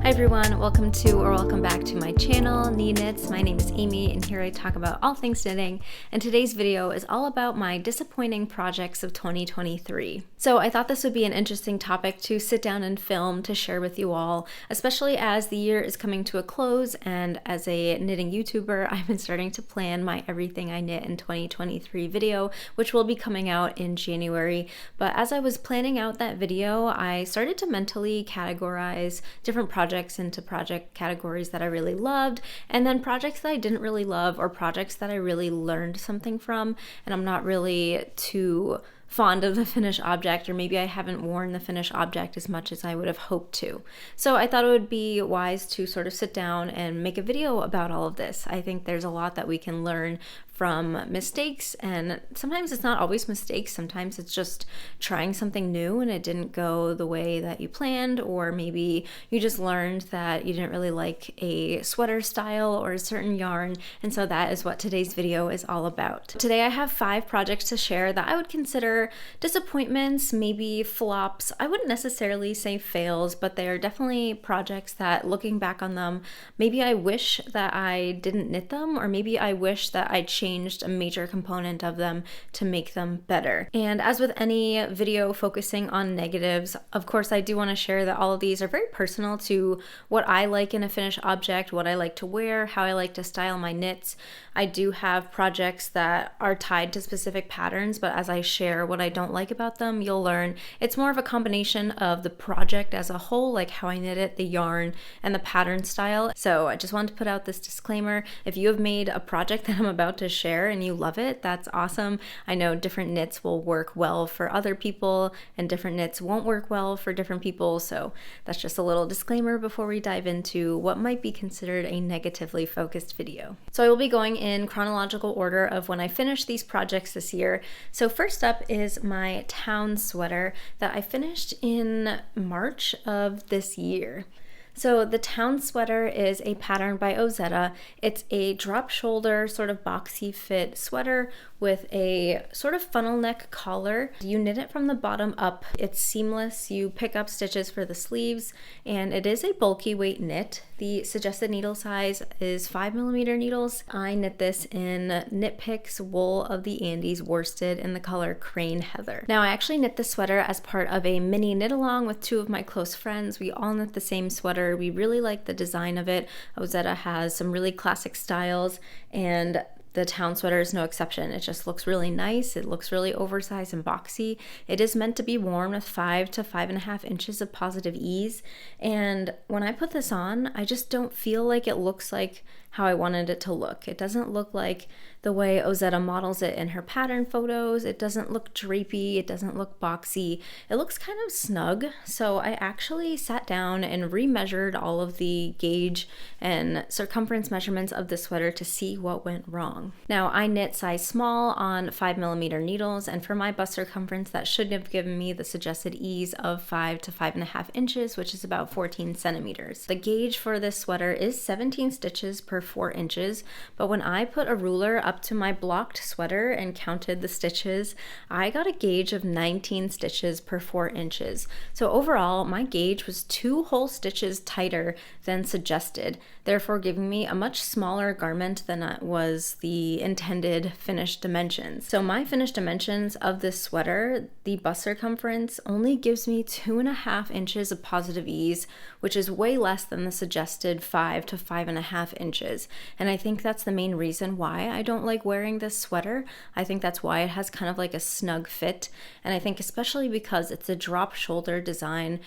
Hi everyone, welcome back to my channel, Knee Knits. My name is Amy and here I talk about all things knitting, and today's video is all about my disappointing projects of 2023. So I thought this would be an interesting topic to sit down and film to share with you all, especially as the year is coming to a close, and as a knitting YouTuber, I've been starting to plan my Everything I Knit in 2023 video, which will be coming out in January. But as I was planning out that video, I started to mentally categorize different projects into project categories that I really loved, and then projects that I didn't really love, or projects that I really learned something from, and I'm not really too fond of the finished object, or maybe I haven't worn the finished object as much as I would have hoped to. So I thought it would be wise to sort of sit down and make a video about all of this. I think there's a lot that we can learn from mistakes, and sometimes it's not always mistakes, sometimes it's just trying something new and it didn't go the way that you planned, or maybe you just learned that you didn't really like a sweater style or a certain yarn, and so that is what today's video is all about. Today I have 5 projects to share that I would consider disappointments, maybe flops. I wouldn't necessarily say fails, but they are definitely projects that, looking back on them, maybe I wish that I didn't knit them, or maybe I wish that I changed a major component of them to make them better. And as with any video focusing on negatives, of course I do want to share that all of these are very personal to what I like in a finished object, what I like to wear, how I like to style my knits. I do have projects that are tied to specific patterns, but as I share what I don't like about them, you'll learn it's more of a combination of the project as a whole, like how I knit it, the yarn, and the pattern style. So I just wanted to put out this disclaimer. If you have made a project that I'm about to share and you love it, that's awesome. I know different knits will work well for other people and different knits won't work well for different people, so that's just a little disclaimer before we dive into what might be considered a negatively focused video. So I will be going in chronological order of when I finished these projects this year. So first up is my town sweater that I finished in March of this year. So the town sweater is a pattern by Ozetta. It's a drop shoulder, sort of boxy fit sweater with a sort of funnel neck collar. You knit it from the bottom up. It's seamless. You pick up stitches for the sleeves, and it is a bulky weight knit. The suggested needle size is 5mm needles. I knit this in Knit Picks Wool of the Andes worsted in the color Crane Heather. Now I actually knit this sweater as part of a mini knit along with 2 of my close friends. We all knit the same sweater. We really like the design of it. Ozetta has some really classic styles, and the town sweater is no exception. It just looks really nice. It looks really oversized and boxy. It is meant to be worn with 5 to 5.5 inches of positive ease. And when I put this on, I just don't feel like it looks like how I wanted it to look. It doesn't look like the way Ozetta models it in her pattern photos. It doesn't look drapey. It doesn't look boxy. It looks kind of snug. So I actually sat down and remeasured all of the gauge and circumference measurements of the sweater to see what went wrong. Now I knit size small on 5mm needles, and for my bust circumference that should have given me the suggested ease of 5 to 5.5 inches, which is about 14 centimeters. The gauge for this sweater is 17 stitches per 4 inches, but when I put a ruler up to my blocked sweater and counted the stitches, I got a gauge of 19 stitches per 4 inches. So overall, my gauge was 2 whole stitches tighter than suggested, therefore giving me a much smaller garment than was the intended finished dimensions. So my finished dimensions of this sweater, the bust circumference, only gives me 2.5 inches of positive ease, which is way less than the suggested 5 to 5.5 inches. And I think that's the main reason why I don't like wearing this sweater. I think that's why it has kind of like a snug fit. And I think especially because it's a drop shoulder design,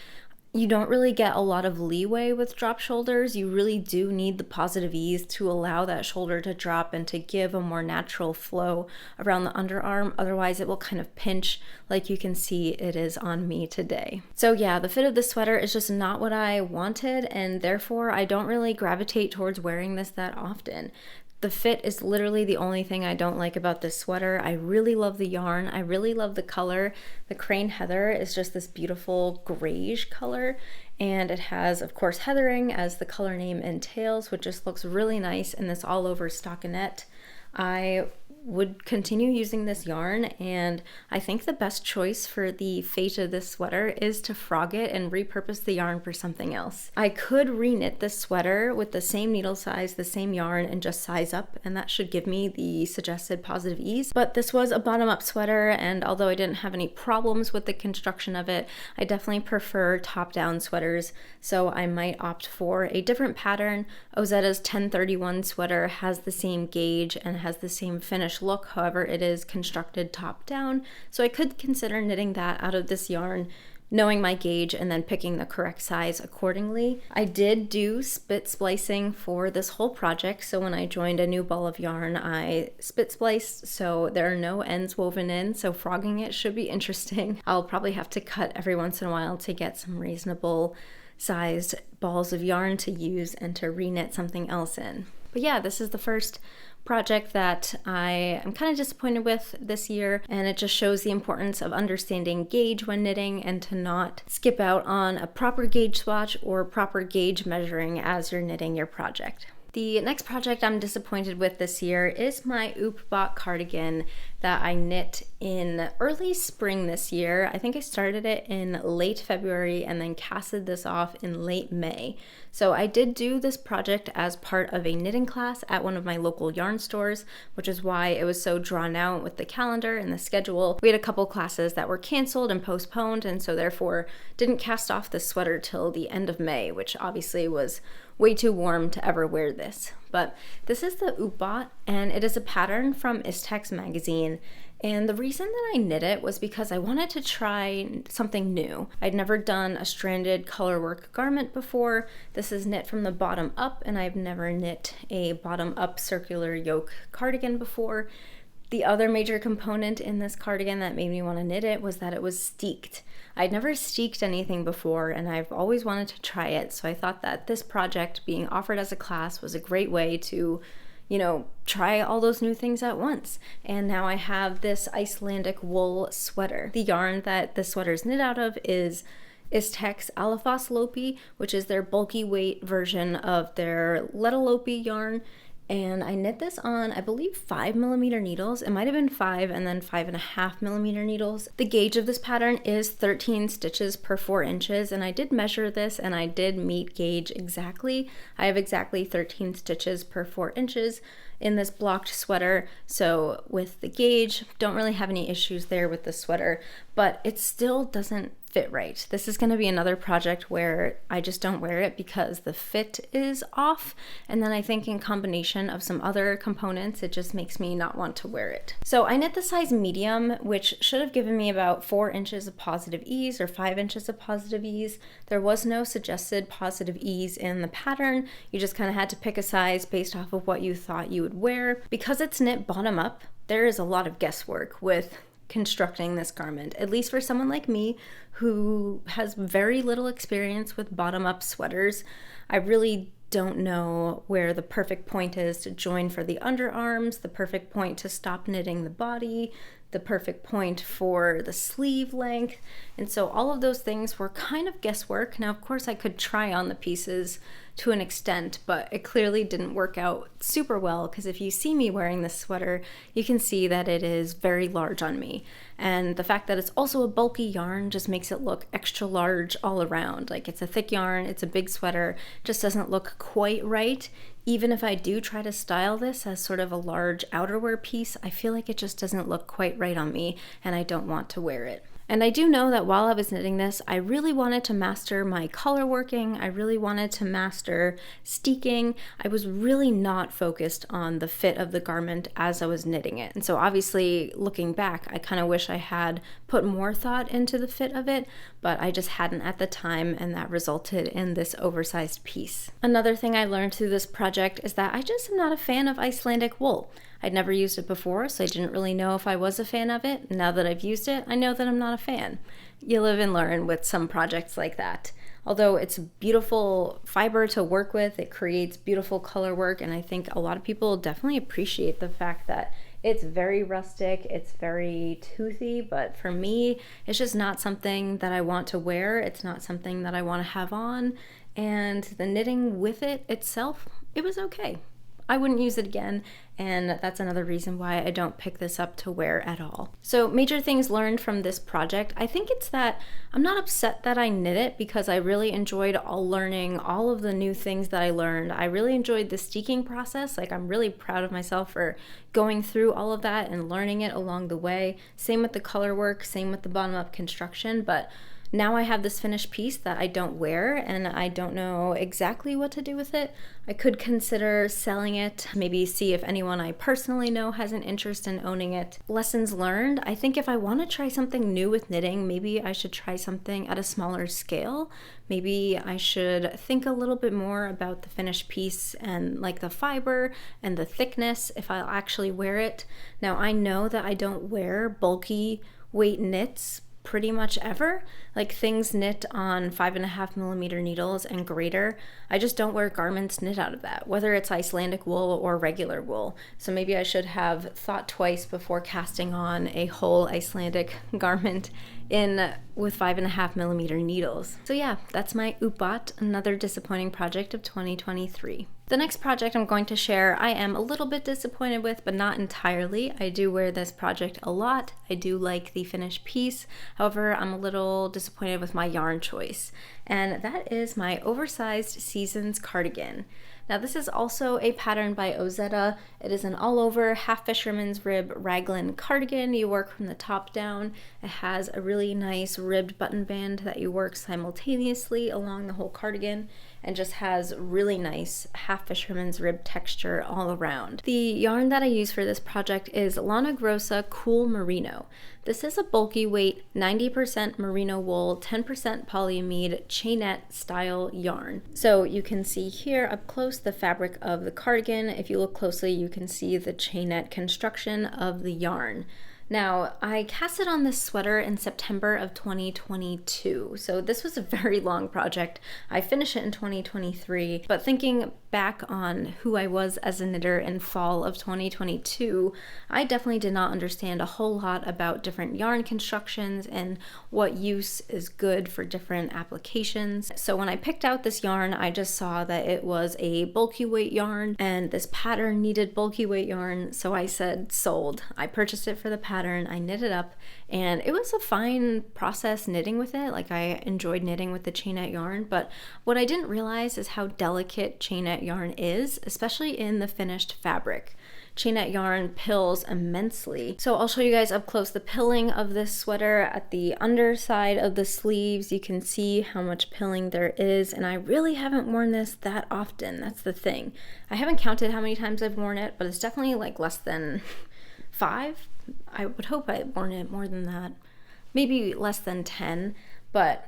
you don't really get a lot of leeway with drop shoulders. You really do need the positive ease to allow that shoulder to drop and to give a more natural flow around the underarm. Otherwise it will kind of pinch, like you can see it is on me today. So yeah, the fit of this sweater is just not what I wanted, and therefore I don't really gravitate towards wearing this that often. The fit is literally the only thing I don't like about this sweater. I really love the yarn. I really love the color. The Crane Heather is just this beautiful grayish color, and it has, of course, heathering as the color name entails, which just looks really nice in this all over stockinette. I would continue using this yarn, and I think the best choice for the fate of this sweater is to frog it and repurpose the yarn for something else. I could reknit this sweater with the same needle size, the same yarn, and just size up, and that should give me the suggested positive ease. But this was a bottom-up sweater, and although I didn't have any problems with the construction of it, I definitely prefer top-down sweaters, so I might opt for a different pattern. Ozetta's 1031 sweater has the same gauge and has the same finished look, however it is constructed top down, so I could consider knitting that out of this yarn, knowing my gauge and then picking the correct size accordingly. I did do spit splicing for this whole project, so when I joined a new ball of yarn I spit spliced, so there are no ends woven in, so frogging it should be interesting. I'll probably have to cut every once in a while to get some reasonable sized balls of yarn to use and to reknit something else in. But yeah, this is the first project that I am kind of disappointed with this year, and it just shows the importance of understanding gauge when knitting and to not skip out on a proper gauge swatch or proper gauge measuring as you're knitting your project. The next project I'm disappointed with this year is my Uppbót cardigan that I knit in early spring this year. I think I started it in late February and then casted this off in late May. So I did do this project as part of a knitting class at one of my local yarn stores, which is why it was so drawn out with the calendar and the schedule. We had a couple classes that were canceled and postponed, and so therefore didn't cast off the sweater till the end of May, which obviously was way too warm to ever wear this. But this is the Uppbót, and it is a pattern from Istex magazine. And the reason that I knit it was because I wanted to try something new. I'd never done a stranded colorwork garment before. This is knit from the bottom up, and I've never knit a bottom up circular yoke cardigan before. The other major component in this cardigan that made me want to knit it was that it was steeked. I'd never steeked anything before, and I've always wanted to try it, so I thought that this project being offered as a class was a great way to, try all those new things at once. And now I have this Icelandic wool sweater. The yarn that this sweater is knit out of is Istex Alafos Lopi, which is their bulky weight version of their Letalopi yarn. And I knit this on, I believe, 5mm needles. It might have been 5 and then 5.5mm needles. The gauge of this pattern is 13 stitches per 4 inches, and I did measure this and I did meet gauge exactly. I have exactly 13 stitches per 4 inches in this blocked sweater, so with the gauge, don't really have any issues there with the sweater, but it still doesn't fit right. This is going to be another project where I just don't wear it because the fit is off, and then I think in combination of some other components it just makes me not want to wear it. So I knit the size medium, which should have given me about 4 inches of positive ease or 5 inches of positive ease. There was no suggested positive ease in the pattern. You just kind of had to pick a size based off of what you thought you would wear. Because it's knit bottom up, there is a lot of guesswork with constructing this garment, at least for someone like me who has very little experience with bottom-up sweaters. I really don't know where the perfect point is to join for the underarms, the perfect point to stop knitting the body, the perfect point for the sleeve length, and so all of those things were kind of guesswork. Now, of course, I could try on the pieces to an extent, but it clearly didn't work out super well, because if you see me wearing this sweater, you can see that it is very large on me. And the fact that it's also a bulky yarn just makes it look extra large all around. Like, it's a thick yarn, it's a big sweater, just doesn't look quite right. Even if I do try to style this as sort of a large outerwear piece, I feel like it just doesn't look quite right on me, and I don't want to wear it. And I do know that while I was knitting this, I really wanted to master my color working. I really wanted to master steeking. I was really not focused on the fit of the garment as I was knitting it. And so obviously, looking back, I kind of wish I had put more thought into the fit of it, but I just hadn't at the time, and that resulted in this oversized piece. Another thing I learned through this project is that I just am not a fan of Icelandic wool. I'd never used it before, so I didn't really know if I was a fan of it. Now that I've used it, I know that I'm not a fan. You live and learn with some projects like that. Although it's a beautiful fiber to work with, it creates beautiful color work, and I think a lot of people definitely appreciate the fact that it's very rustic, it's very toothy, but for me, it's just not something that I want to wear. It's not something that I want to have on, and the knitting with it itself, it was okay. I wouldn't use it again, and that's another reason why I don't pick this up to wear at all. So major things learned from this project, I think it's that I'm not upset that I knit it because I really enjoyed learning all of the new things that I learned. I really enjoyed the steeking process. Like, I'm really proud of myself for going through all of that and learning it along the way. Same with the color work, same with the bottom up construction, but now I have this finished piece that I don't wear and I don't know exactly what to do with it. I could consider selling it, maybe see if anyone I personally know has an interest in owning it. Lessons learned, I think if I want to try something new with knitting, maybe I should try something at a smaller scale. Maybe I should think a little bit more about the finished piece and like the fiber and the thickness if I'll actually wear it. Now I know that I don't wear bulky weight knits pretty much ever, like things knit on 5.5mm needles and greater. I just don't wear garments knit out of that, whether it's Icelandic wool or regular wool. So maybe I should have thought twice before casting on a whole Icelandic garment in with 5.5mm needles. So yeah, that's my Uppbót, another disappointing project of 2023. The next project I'm going to share, I am a little bit disappointed with, but not entirely. I do wear this project a lot. I do like the finished piece. However, I'm a little disappointed with my yarn choice, and that is my Oversized Seasons Cardigan. Now this is also a pattern by Ozetta. It is an all-over half fisherman's rib raglan cardigan. You work from the top down. It has a really nice ribbed button band that you work simultaneously along the whole cardigan, and just has really nice half fisherman's rib texture all around. The yarn that I use for this project is Lana Grossa Cool Merino. This is a bulky weight, 90% merino wool, 10% polyamide chainette style yarn. So you can see here up close the fabric of the cardigan. If you look closely, you can see the chainette construction of the yarn. Now, I casted on this sweater in September of 2022, so this was a very long project. I finished it in 2023, but thinking back on who I was as a knitter in fall of 2022, I definitely did not understand a whole lot about different yarn constructions and what use is good for different applications. So when I picked out this yarn, I just saw that it was a bulky weight yarn and this pattern needed bulky weight yarn, so I said sold. I purchased it for the pattern. I knit it up, and it was a fine process knitting with it. Like, I enjoyed knitting with the chainette yarn, but what I didn't realize is how delicate chainette yarn is, especially in the finished fabric. Chainette yarn pills immensely. So I'll show you guys up close the pilling of this sweater. At the underside of the sleeves, you can see how much pilling there is, and I really haven't worn this that often. That's the thing. I haven't counted how many times I've worn it, but it's definitely like less than 5. I would hope I'd worn it more than that, maybe less than 10, but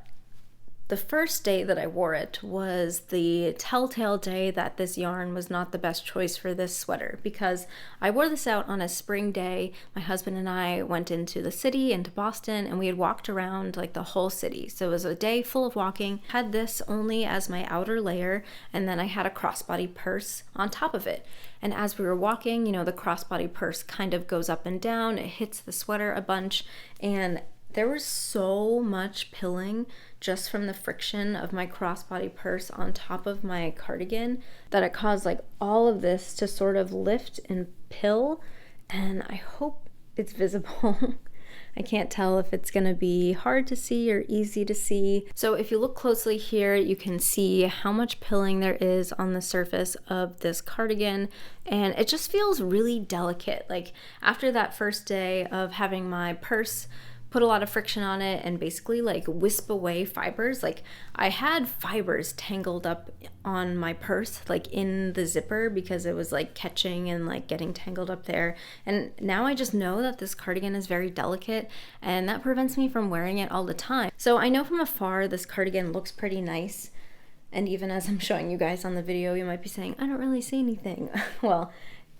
the first day that I wore it was the telltale day that this yarn was not the best choice for this sweater, because I wore this out on a spring day. My husband and I went into the city, into Boston, and we had walked around like the whole city. So it was a day full of walking. Had this only as my outer layer, and then I had a crossbody purse on top of it. And as we were walking, you know, the crossbody purse kind of goes up and down. It hits the sweater a bunch, and there was so much pilling just from the friction of my crossbody purse on top of my cardigan that it caused like all of this to sort of lift and pill, and I hope it's visible. I can't tell if it's gonna be hard to see or easy to see. So if you look closely here, you can see how much pilling there is on the surface of this cardigan, and it just feels really delicate. Like, after that first day of having my purse put a lot of friction on it and basically like wisp away fibers. Like, I had fibers tangled up on my purse, like in the zipper, because it was like catching and like getting tangled up there. And now I just know that this cardigan is very delicate, and that prevents me from wearing it all the time. So I know from afar this cardigan looks pretty nice. And even as I'm showing you guys on the video, you might be saying, I don't really see anything. Well,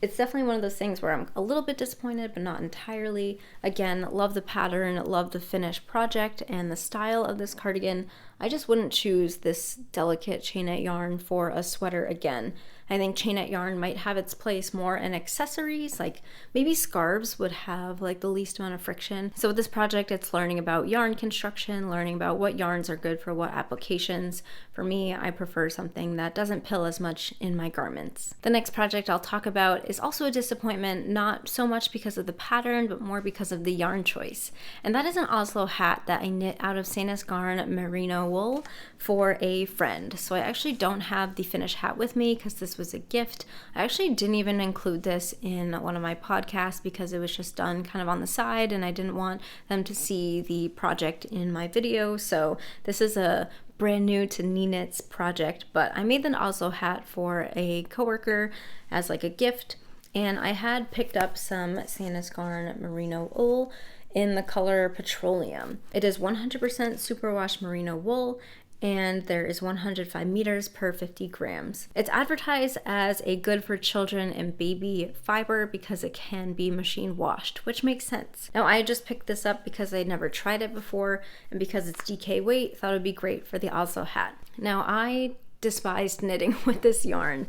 it's definitely one of those things where I'm a little bit disappointed, but not entirely. Again, love the pattern, love the finished project and the style of this cardigan. I just wouldn't choose this delicate chainette yarn for a sweater again. I think chainette yarn might have its place more in accessories, like maybe scarves would have like the least amount of friction. So with this project, it's learning about yarn construction, learning about what yarns are good for what applications. For me, I prefer something that doesn't pill as much in my garments. The next project I'll talk about is also a disappointment, not so much because of the pattern, but more because of the yarn choice. And that is an Oslo hat that I knit out of Sandnesgarn merino wool for a friend. So I actually don't have the finished hat with me because this was a gift. I actually didn't even include this in one of my podcasts because it was just done kind of on the side and I didn't want them to see the project in my video. So this is a brand new to Knit's project, but I made the Oslo hat for a coworker as like a gift, and I had picked up some Sandnesgarn merino wool in the color petroleum. It is 100% superwash merino wool, and there is 105 meters per 50 grams. It's advertised as a good for children and baby fiber because it can be machine washed, which makes sense. Now I just picked this up because I'd never tried it before, and because it's DK weight, thought it would be great for the Oslo hat. Now I despised knitting with this yarn.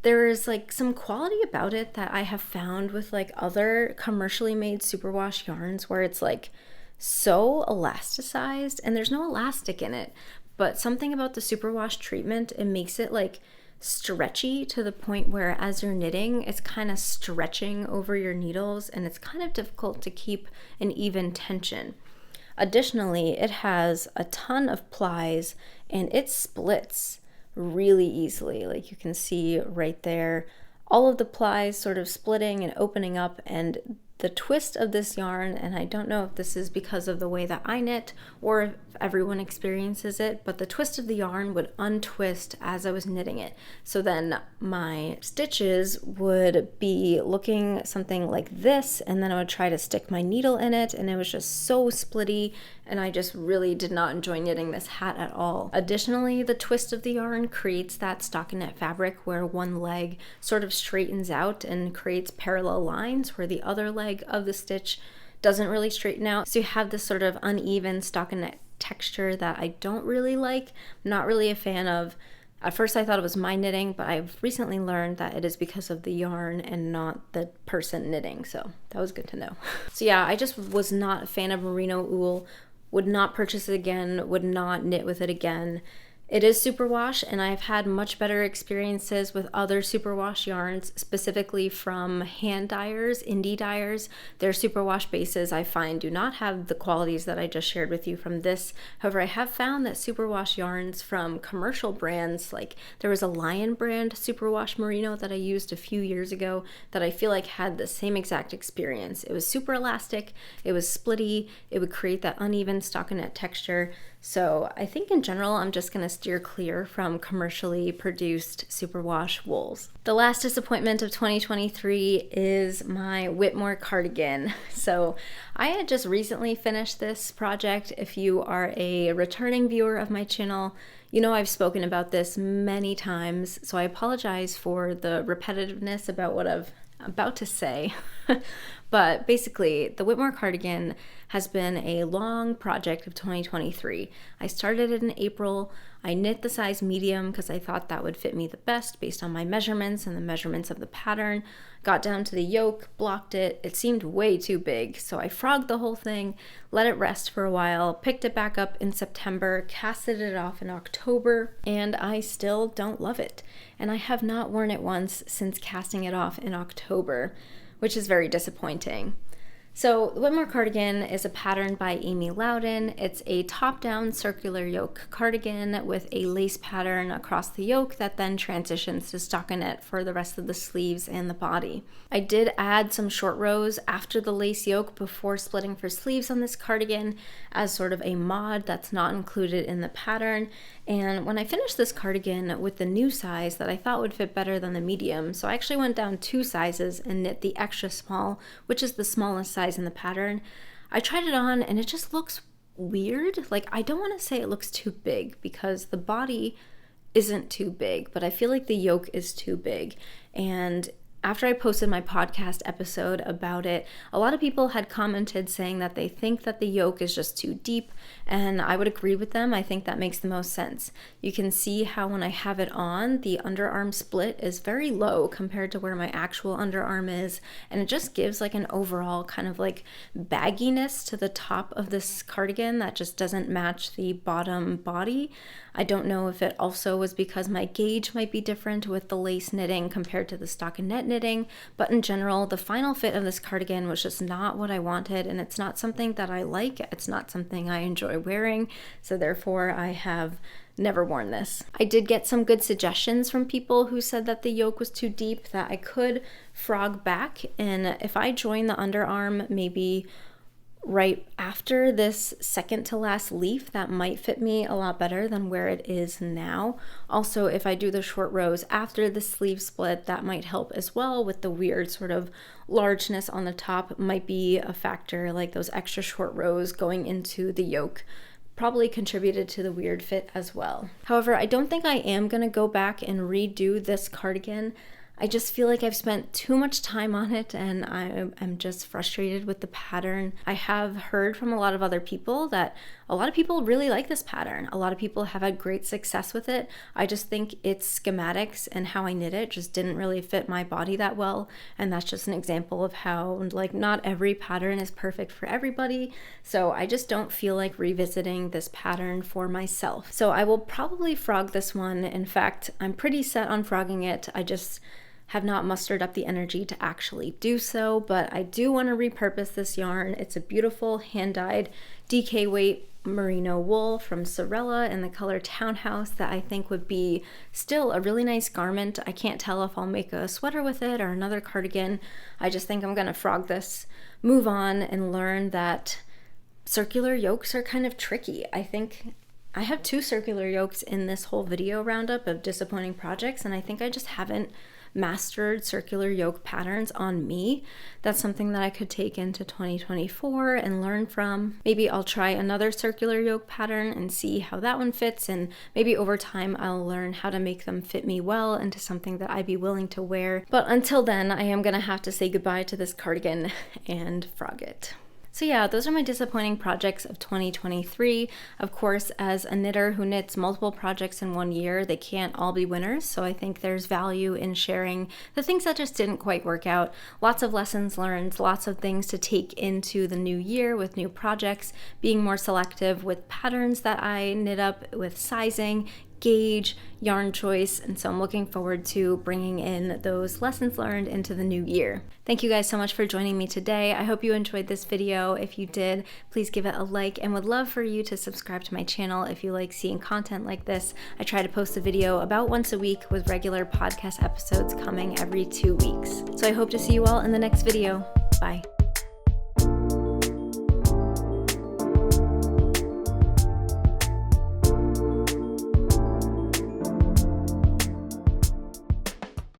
There is like some quality about it that I have found with like other commercially made superwash yarns where it's like so elasticized and there's no elastic in it, but something about the superwash treatment, it makes it like stretchy to the point where as you're knitting, it's kind of stretching over your needles and it's kind of difficult to keep an even tension. Additionally, it has a ton of plies and it splits really easily. Like you can see right there, all of the plies sort of splitting and opening up, and the twist of this yarn, and I don't know if this is because of the way that I knit or if everyone experiences it, but the twist of the yarn would untwist as I was knitting it. So then my stitches would be looking something like this, and then I would try to stick my needle in it, and it was just so splitty, and I just really did not enjoy knitting this hat at all. Additionally, the twist of the yarn creates that stockinette fabric where one leg sort of straightens out and creates parallel lines where the other leg of the stitch doesn't really straighten out. So you have this sort of uneven stockinette texture that I don't really like. I'm not really a fan of. At first I thought it was my knitting, but I've recently learned that it is because of the yarn and not the person knitting, so that was good to know. So yeah, I just was not a fan of merino wool, would not purchase it again, would not knit with it again. It is superwash, and I've had much better experiences with other superwash yarns, specifically from hand dyers, indie dyers. Their superwash bases I find do not have the qualities that I just shared with you from this. However, I have found that superwash yarns from commercial brands, like there was a Lion brand superwash merino that I used a few years ago that I feel like had the same exact experience. It was super elastic, it was splitty, it would create that uneven stockinette texture. So I think in general, I'm just going to steer clear from commercially produced superwash wools. The last disappointment of 2023 is my Whitmoor cardigan. So I had just recently finished this project. If you are a returning viewer of my channel, you know I've spoken about this many times, so I apologize for the repetitiveness about what I've about to say. But basically, the Whitmoor cardigan has been a long project of 2023. I started it in April. I knit the size medium because I thought that would fit me the best based on my measurements and the measurements of the pattern. Got down to the yoke, blocked it. It seemed way too big, so I frogged the whole thing, let it rest for a while, picked it back up in September, casted it off in October, and I still don't love it. And I have not worn it once since casting it off in October, which is very disappointing. So the Whitmoor cardigan is a pattern by Amy Loudon. It's a top-down circular yoke cardigan with a lace pattern across the yoke that then transitions to stockinette for the rest of the sleeves and the body. I did add some short rows after the lace yoke before splitting for sleeves on this cardigan as sort of a mod that's not included in the pattern. And when I finished this cardigan with the new size that I thought would fit better than the medium, so I actually went down 2 sizes and knit the extra small, which is the smallest size in the pattern. I tried it on and it just looks weird. Like, I don't want to say it looks too big because the body isn't too big, but I feel like the yoke is too big. And after I posted my podcast episode about it, a lot of people had commented saying that they think that the yoke is just too deep, and I would agree with them. I think that makes the most sense. You can see how when I have it on, the underarm split is very low compared to where my actual underarm is, and it just gives like an overall kind of like bagginess to the top of this cardigan that just doesn't match the bottom body. I don't know if it also was because my gauge might be different with the lace knitting compared to the stockinette knitting, but in general, the final fit of this cardigan was just not what I wanted, and it's not something that I like. It's not something I enjoy wearing, so therefore I have never worn this. I did get some good suggestions from people who said that the yoke was too deep, that I could frog back, and if I join the underarm maybe right after this second to last leaf, that might fit me a lot better than where it is now. Also, if I do the short rows after the sleeve split, that might help as well with the weird sort of largeness on the top. Might be a factor, like those extra short rows going into the yoke probably contributed to the weird fit as well. However, I don't think I am gonna go back and redo this cardigan. I just feel like I've spent too much time on it, and I'm just frustrated with the pattern. I have heard from a lot of other people that a lot of people really like this pattern. A lot of people have had great success with it. I just think its schematics and how I knit it just didn't really fit my body that well, and that's just an example of how like not every pattern is perfect for everybody. So I just don't feel like revisiting this pattern for myself. So I will probably frog this one. In fact, I'm pretty set on frogging it. I just have not mustered up the energy to actually do so, but I do want to repurpose this yarn. It's a beautiful hand-dyed DK weight merino wool from Sorella in the color Townhouse that I think would be still a really nice garment. I can't tell if I'll make a sweater with it or another cardigan. I just think I'm gonna frog this, move on, and learn that circular yokes are kind of tricky. I think I have 2 circular yokes in this whole video roundup of disappointing projects, and I think I just haven't mastered circular yoke patterns on me. That's something that I could take into 2024 and learn from. Maybe I'll try another circular yoke pattern and see how that one fits, and maybe over time I'll learn how to make them fit me well into something that I'd be willing to wear. But until then, I am gonna have to say goodbye to this cardigan and frog it. So yeah, those are my disappointing projects of 2023. Of course, as a knitter who knits multiple projects in one year, they can't all be winners. So I think there's value in sharing the things that just didn't quite work out. Lots of lessons learned, lots of things to take into the new year with new projects, being more selective with patterns that I knit up, with sizing, gauge, yarn choice, and so I'm looking forward to bringing in those lessons learned into the new year. Thank you guys so much for joining me today. I hope you enjoyed this video. If you did, please give it a like, and would love for you to subscribe to my channel if you like seeing content like this. I try to post a video about once a week with regular podcast episodes coming every 2 weeks. So I hope to see you all in the next video. Bye.